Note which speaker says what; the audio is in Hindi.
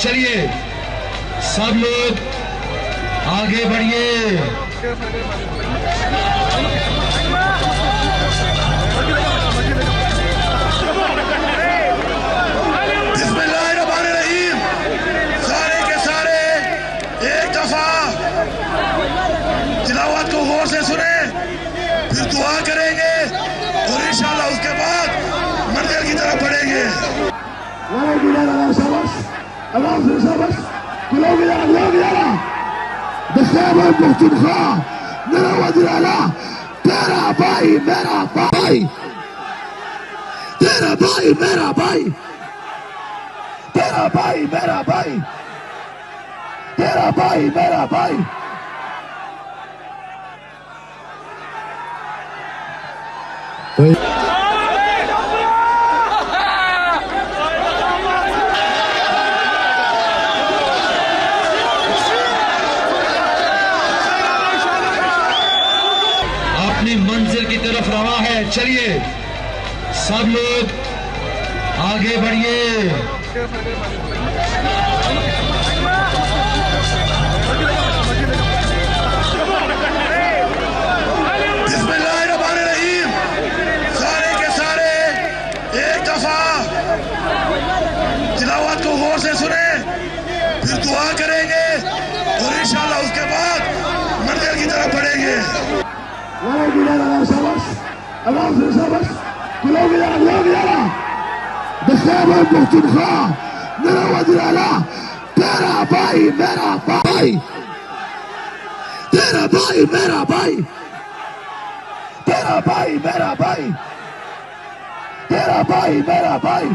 Speaker 1: चलिए सब लोग आगे बढ़िए। बिस्मिल्लाहिर्रहमानिर्रहीम। सारे के सारे एक दफा तिलावत को गौर से सुने, फिर दुआ करेंगे और इंशाल्लाह उसके बाद मंदिर की तरफ बढ़ेंगे। तेरा भाई मेरा भाई, तेरा भाई मेरा भाई, तेरा भाई मेरा भाई, तेरा भाई मेरा भाई। अपनी मंजिल की तरफ रवा है, चलिए सब लोग आगे बढ़िए। बिस्मिल्लाहिर्रहमानिर्रहीम। सारे के सारे एक दफा तिलावत को गौर से सुने, फिर दुआ करेंगे और इंशाल्लाह उसके बाद मंदिर की तरफ बढ़ेंगे। तेरा भाई मेरा भाई, तेरा भाई मेरा भाई, तेरा भाई मेरा भाई, तेरा भाई मेरा भाई।